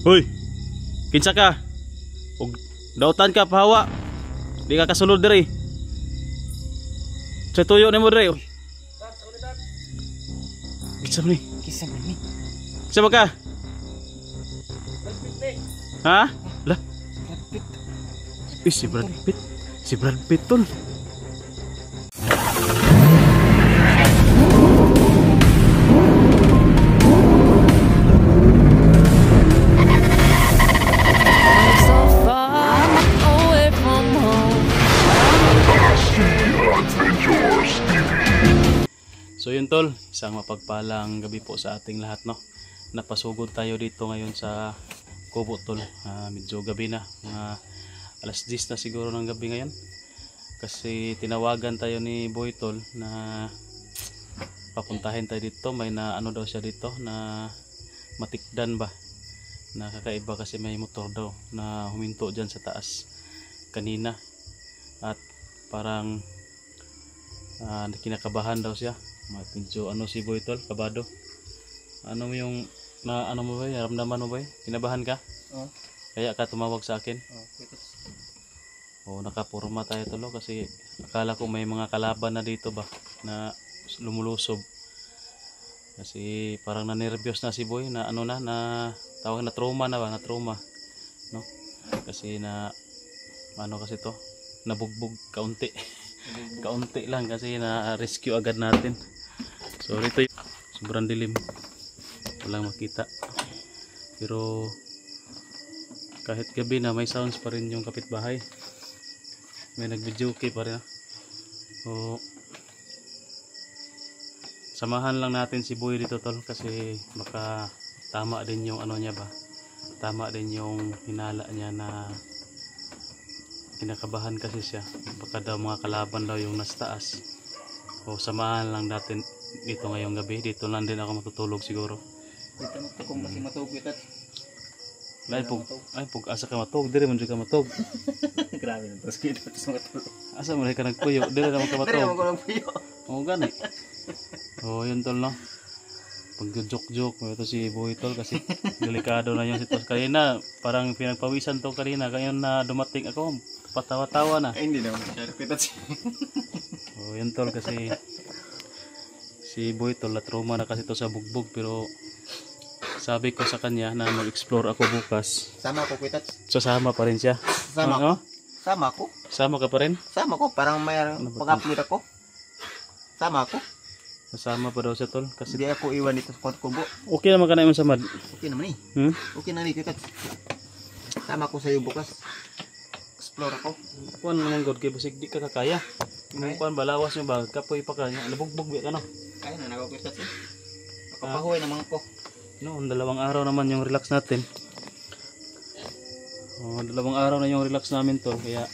Hoy, kinsa ka? Ug dautan ka pahawa. Di ka kasulod diri. Sa tuyo nimo diri. Kinsa man ni? Kisa man ni. Kinsa ba ka? Ha? Lah. Si Brad Pitt. Si Brad Pitt tol. So yun tol, isang mapagpalang gabi po sa ating lahat, no. Napasugod tayo dito ngayon sa Kubo tol. Medyo gabi na, mga alas 10 na siguro ng gabi ngayon. Kasi tinawagan tayo ni Boy tol na papuntahin tayo dito. May na ano daw siya dito na matikdan ba. Na kakaiba kasi may motor daw na huminto dyan sa taas kanina. At parang kinakabahan daw siya. Medyo ano si Boy tol, kabado. Ano mo yung na ano mo ba? Naramdaman mo ba? Kinabahan ka? Oo. Kaya ka tumawag sa akin? Oo. Nakapurma tayo tol kasi akala ko may mga kalaban na dito ba na lumulusob. Kasi parang nanervyos na si Boy na ano na tawag na trauma na ba, na trauma. No? Kasi na ano kasi to, nabugbog kaunti. Kaunti lang kasi na-rescue agad natin. So dito sobrang dilim, walang makita, pero kahit gabi na may sounds pa rin yung kapitbahay, may nag-videoke pa rin. So samahan lang natin si Boy dito tol kasi baka tama din yung ano niya ba, tama din yung hinala niya na kinakabahan kasi siya, baka daw mga kalaban daw yung nasa taas. O samahan lang natin dito ngayong gabi. Dito lang din ako matutulog siguro. Dito na po kung kasi matug itat. Ay pug asa ka matug, diri man jud ka matug. Grabe na tos kita tos matug. Asa man ka nagpuyo, diri naman ka Diri matug. mo ko lang puyo. Oo gani. Oh yun tol no. Pag joke ito si Boy tol kasi delikado na yung sitwasyon. Kanina parang pinagpawisan to kanina, ngayon na dumating ako patawa-tawa na. Ay hindi naman siya itat. Oh yun tol kasi si Boy tol na trauma na kasi to sa bugbog, pero sabi ko sa kanya na mag-explore ako bukas. Sama ko itat. Sasama pa rin siya. Sama ano? Sama ko. Sama ka pa rin? Sama ko parang may pag-upload ako. Sama ako. Sasama pa daw siya tol kasi Hindi ako iwan dito sa kubo. okay naman ka na yung samad. Okay naman eh. Okay na rin itat. Sama ko sa iyo bukas. Explore ako. Kuan naman god kay basig di ka kakaya. Yung kuan balawas yung bag kapoy pa ka nabugbog ka no. Kaya na nakakuitat eh. Nakapahuway naman ako. No, 2 araw naman yung relax natin. 2 araw na yung relax namin to kaya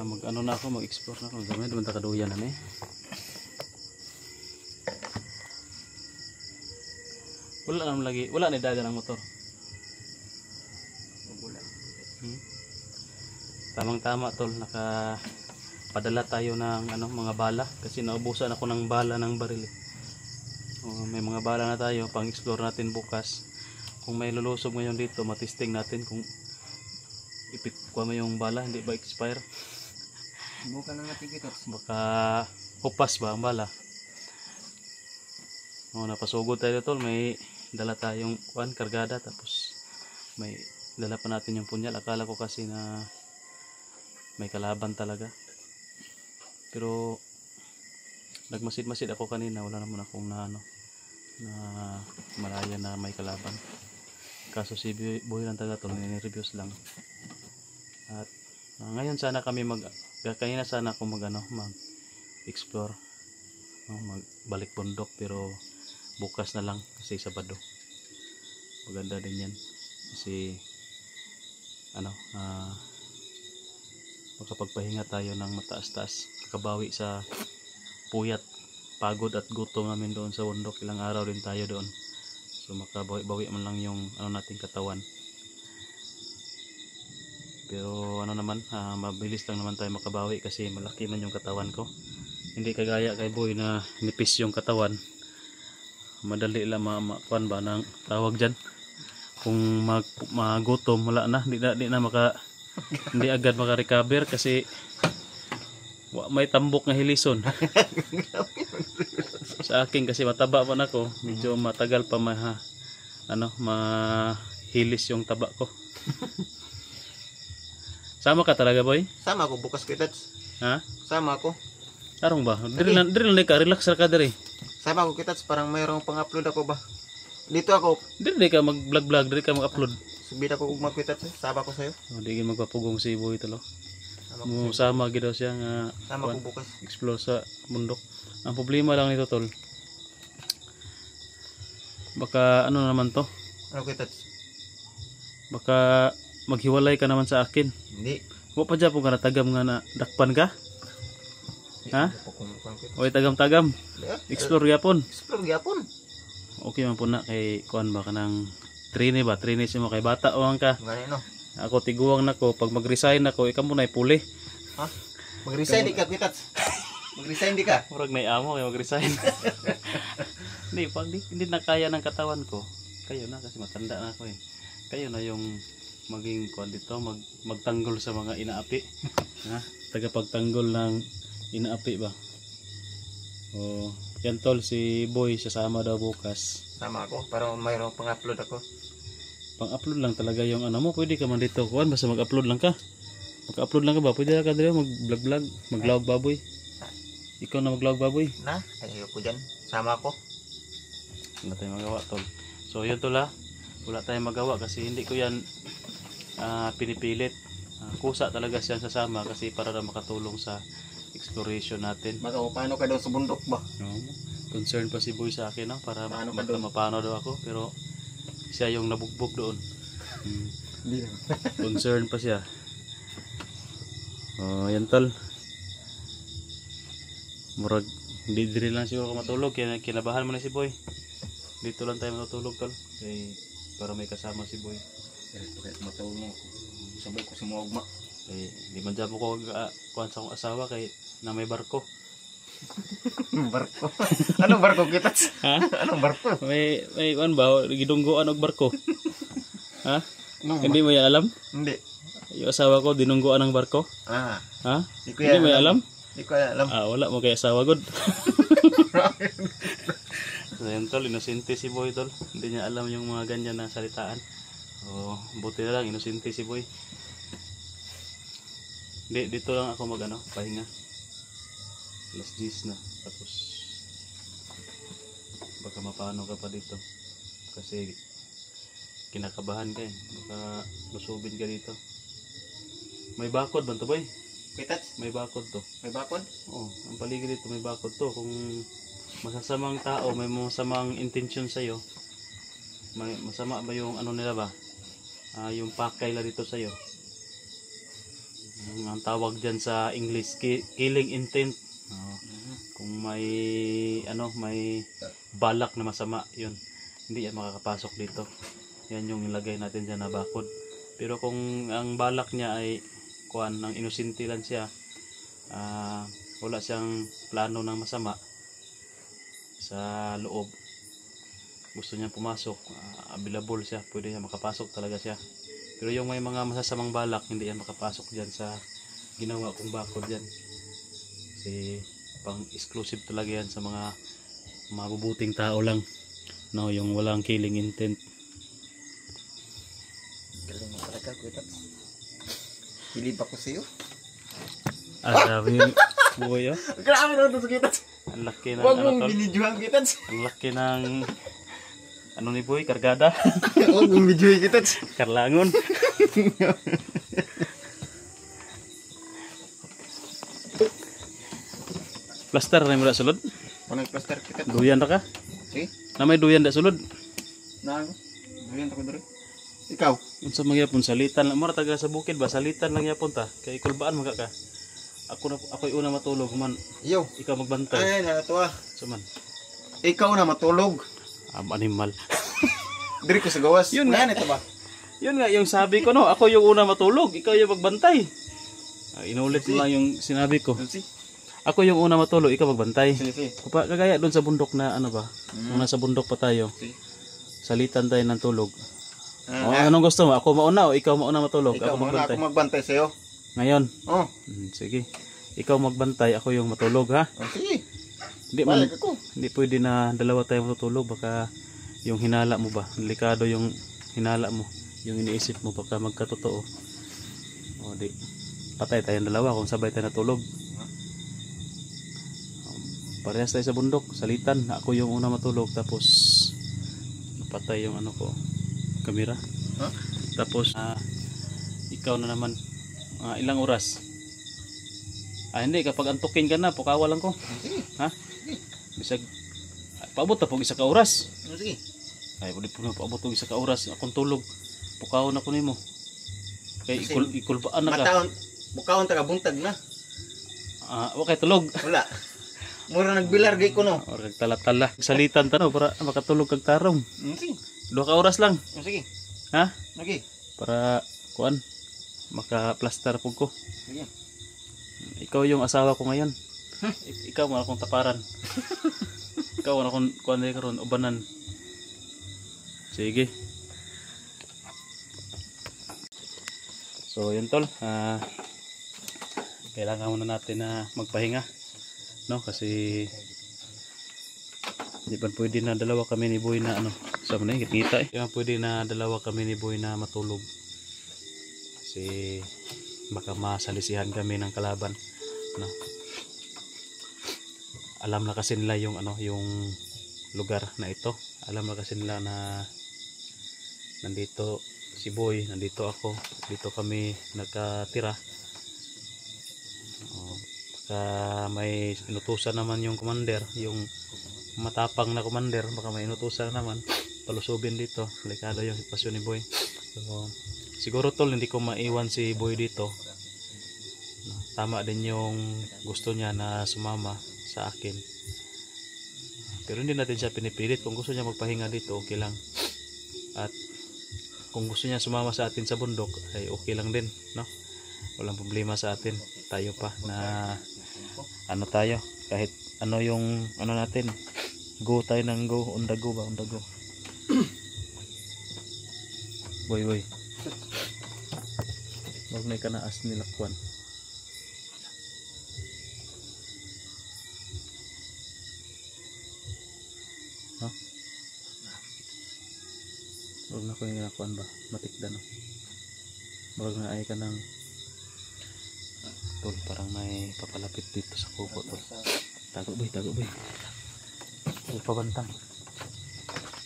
mag-ano na ako, mag-explore na ako. Gamay naman takaduyan na Wala naman lagi, wala na dagan ang motor. Tamang-tama tol, nakapadala tayo ng mga bala kasi naubusan ako ng bala ng baril. May mga bala na tayo, pang-explore natin bukas. Kung may lulusob ngayon dito, matisting natin kung ipikwa mo yung bala, hindi ba expire? Bukan na natin kita. Baka hupas ba ang bala. Napasugod tayo tol, may dala tayong kargada, tapos may dala pa natin yung punyal. Akala ko kasi na may kalaban talaga, pero nagmasid-masid ako kanina, wala naman akong na malaya na may kalaban. Kaso si Boy lang taga tol, nire-reviews lang. At ngayon sana kami kanina sana ako mag-explore, magbalik bundok, pero bukas na lang kasi Sabado. Maganda din yan kasi makapagpahinga tayo ng mataas-taas, makabawi sa puyat, pagod at gutom namin doon sa bundok. Ilang araw din tayo doon, so makabawi man lang yung nating katawan. Pero naman, mabilis lang naman tayo makabawi kasi malaki man yung katawan ko. Hindi kagaya kay Boy na nipis yung katawan. madali lang kuan ba ng tawag dyan. Kung magutom wala na, di agad maka-recover kasi may tambok nga hilison. Sa akin kasi mataba pa na ako, medyo matagal pa mahilis yung taba ko. Sama ka talaga, boy? Sama ko bukas kitats. Ha? Sama ko. Tarong ba? Diri lang ka, relax ra ka diri. Sama ko kitats, parang mayroong pang-upload ako ba. Dito ako. Diri ka mag-vlog, diri ka mag-upload. Subida ko ugma kitats, sama ko sayo. Di gid magpapugong si boy talo. Sama ko. Mo sama gid daw siya nga Sama ko bukas. explore sa bundok. Ang problema lang nito tol. Baka ano naman to? Ano kitats? Baka maghiwalay ka naman sa akin. Hindi. Wa pa dyan po ka natagam nga na dakpan ka? Ha? Explore Oy tagam-tagam. Explore yapon. gyapon. Okay man po na kay kuan ba kanang trainee ba? Trainee mo kay bata o ka. Ngani no. Ako tiguang nako pag mag-resign ako ikaw mo na ipuli. Ha? Mag-resign di ka kitats. Mag-resign di ka. Murag na amo kay mag-resign. Hindi pag hindi na kaya ng katawan ko. Kayo na kasi matanda na ako eh. Kayo na yung maging kuan dito, magtanggol sa mga inaapi. Ha? Tagapagtanggol ng inaapi ba? O yan tol, si Boy sasama daw bukas. Sama ako, pero mayroong pang-upload ako. Pang-upload lang talaga yung ano mo, pwede ka man dito kuan, basta mag-upload lang ka. Mag-upload lang ka ba? Pwede ka dito mag-vlog, mag-vlog baboy. Ikaw na mag-vlog baboy. Na, ayoko dyan. Sama ako. Wala tayong magawa tol. So yun tol ha. Wala tayong magawa kasi hindi ko yan pinipilit. Kusa talaga siya sasama kasi para na makatulong sa exploration natin. Baka paano ka daw sa bundok ba? No? Concern pa si Boy sa akin no? Para Paano ka doon? mapano daw ako pero siya yung nabugbog doon. Hindi. Concern pa siya. Oh, yan tol. Murag hindi diri lang siguro ko matulog kaya kinabahan mo na si Boy. Dito lang tayo matutulog tol. Kaya para may kasama si Boy. Kaya matulog mo. Sabay ko si Muagma. Eh, di man dyan ko kuhan sa akong asawa kay na may barko. Barko? Anong barko kitats? Ha? Anong barko? May kuhan ba? Gidunggoan og barko. Ha? Anong Hindi mo yan alam? Hindi. Yung asawa ko dinunggoan ng barko. Ah. Ha? Di ko Hindi mo yan alam? Di ko yan alam. Wala mo kay asawa god. So yan tol, inosente si Boy tol. Hindi niya alam yung mga ganyan na salitaan. Oh, buti na lang inosente si Boy. Dito lang ako pahinga. Alas 10 na. Tapos baka mapano ka pa dito. Kasi kinakabahan ka eh. Baka lusubin ka dito. May bakod ba ito boy? Kitats? May bakod to. May bakod? Oo, ang paligid dito may bakod to. Kung masasamang tao, may masamang intention sa'yo, masama ba yung ano nila ba? Yung pakay la dito sa'yo. Ang tawag dyan sa English, killing intent. Kung may may balak na masama, yun. Hindi yan makakapasok dito. Yan yung ilagay natin dyan na bakod. Pero kung ang balak niya ay kuan ng inosente lang siya, wala siyang plano ng masama sa loob, gusto niya pumasok, available siya, pwede niya makapasok talaga siya. Pero yung may mga masasamang balak, hindi yan makapasok dyan sa ginawa kong bakod dyan. Kasi pang exclusive talaga yan sa mga mabubuting tao lang, no, yung walang killing intent. Galing mo talaga, Kitats. Hilib ako sa'yo. Sabi buhay oh. Grabe naman ito sa Kitats. Ang laki ng Huwag ano mong tol. binidyohan, Kitats. Ang laki ng ano ni boy, kargada. Huwag mong binidyohan, Kitats. Karlangon. Plaster na mo da sulod. Anong plaster, Kitats? Duyan ra ka. Eh? Na may duyan da sulod. Naan? Duyan ako dito. Ikaw? Unsa magyapon salitan lang mo ra taga sa bukid ba, salitan lang yapon ta. Kay kulbaan man ka. Ako'y una matulog man. Iyo. Ikaw magbantay. Ay, nakatuwa. Suman. Ikaw na matulog. Animal. Diri ko sa gawas. Yun Yan, nga. ito ba? Yun nga yung sabi ko no, ako yung una matulog, ikaw yung magbantay. Inulit mo lang yung sinabi ko. Tulsi. Ako yung una matulog, ikaw magbantay. Sige. Kagaya doon sa bundok na ano ba? Kung nasa bundok pa tayo, Sige. salitan tayo ng tulog. O, Ah, anong gusto mo? Ako mauna o ikaw mauna matulog? ikaw Ako muna magbantay. ako magbantay sa'yo. Ngayon? Oh, Sige. Ikaw magbantay, ako yung matulog ha? sige. Hindi man, Balik ako. hindi pwede na dalawa tayo matutulog. Baka yung hinala mo ba? Delikado yung hinala mo. Yung iniisip mo baka magkatotoo. O di, patay tayong dalawa kung sabay tayo natulog. Parehas tayo sa bundok, salitan. Ako yung una matulog tapos napatay yung ano ko, kamera. Huh? Tapos ikaw na naman ilang oras? Hindi, kapag antukin ka na, pukawa lang ko. Sige. Ha? Bisag paabot na po isa ka oras. Sige. Ay, pwede po na paabot po isa ka oras. Akong tulog, pukaw na ko nimo. Kay ikulbaan na ka. Mataon, bukaon taga buntag na. Okay, tulog. Wala. Mura nagbilar gay ko no. Or tala-tala. Salitan ta no para makatulog kag tarong. Sige. 2 ka oras lang. Sige. Ha? Sige. Para kuan maka-plaster pug ko. Sige. Ikaw yung asawa ko ngayon. Ikaw mo akong taparan. Ikaw na akong kuan karon ubanan. Sige. So yun tol, kailangan muna natin na magpahinga, no? Kasi hindi pa pwede na dalawa kami ni Boy na ano, sa muna kita eh. Hindi pa pwede na dalawa kami ni Boy na matulog. Kasi baka masalisihan kami ng kalaban, no? Alam na kasi nila yung ano, yung lugar na ito. Alam na kasi nila na nandito si Boy, nandito ako, dito kami nakatira. Baka may inutusan naman yung commander, yung matapang na commander, baka may inutusan naman palusubin dito. Delikado yung sitwasyon ni Boy. So, siguro tol, hindi ko maiwan si Boy dito. Tama din yung gusto niya na sumama sa akin. Pero hindi natin siya pinipilit. Kung gusto niya magpahinga dito, okay lang. At kung gusto niya sumama sa atin sa bundok, ay okay lang din, no? Walang problema sa atin. Tayo pa na ano tayo, kahit ano yung ano natin, go tayo ng go, on the go ba, on the go. Boy, wag na ikanaas nila kwan. Huwag na ko yung nakuan ba? Matikda no? Huwag na ay ka ng tol, parang may papalapit dito sa kuko tol. Tago boy. Ay pabantang.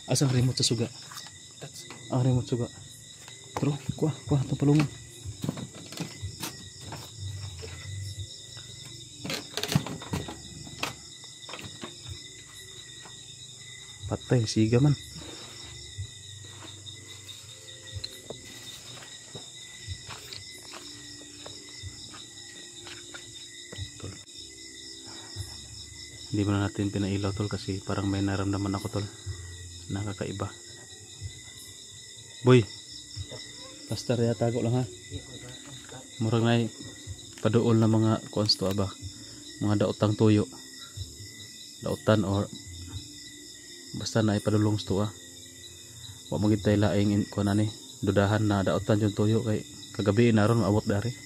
Asang remote sa suga? Ang remote suga. Pero, kuha, ito palungan. Patay, siga man. Hindi mo na natin pinailaw tol kasi parang may naramdaman ako tol, nakakaiba. Boy, pastor ya, tago lang ha. Murag na paduol na mga kuans to ba, mga daotang tuyo, daotan or basta na ipadulong to wa magid tay laing kuan ani dudahan na daotan yung tuyo kay kagabi naron maabot dari.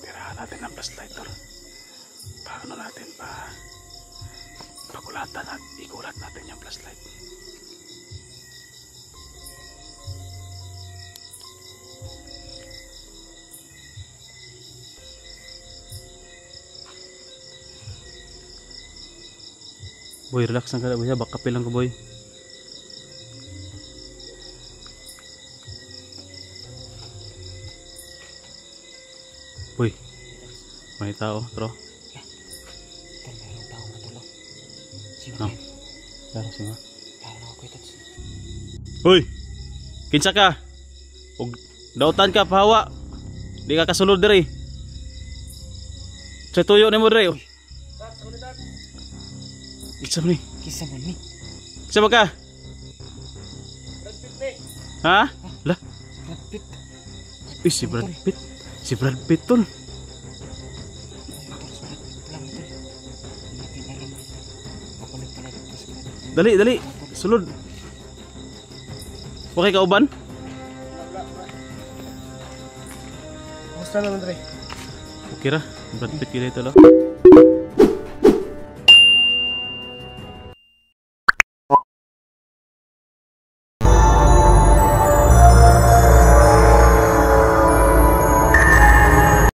Tirahan natin ang flashlight tol. Paano natin pakulatan at ikulat natin yung flashlight. Boy, relax lang ka boy, baka kape lang ko boy. Boy, may tao, bro. Klaro si ma. Kaya ako ito. Hoy! Kinsa ka? Ug dautan ka pahawa. Di ka kasulod diri. Sa tuyo nimo diri. Kinsa man ni? Kisa man ni. Kinsa ba ka? Ha? La, Brad Pitt. si Brad Pitt. Si Brad Pitt tol. Dali, dali. Sulod. Okay ka uban? Kumusta naman, Dre? Okay ra. Brad Pitt kila ito lo.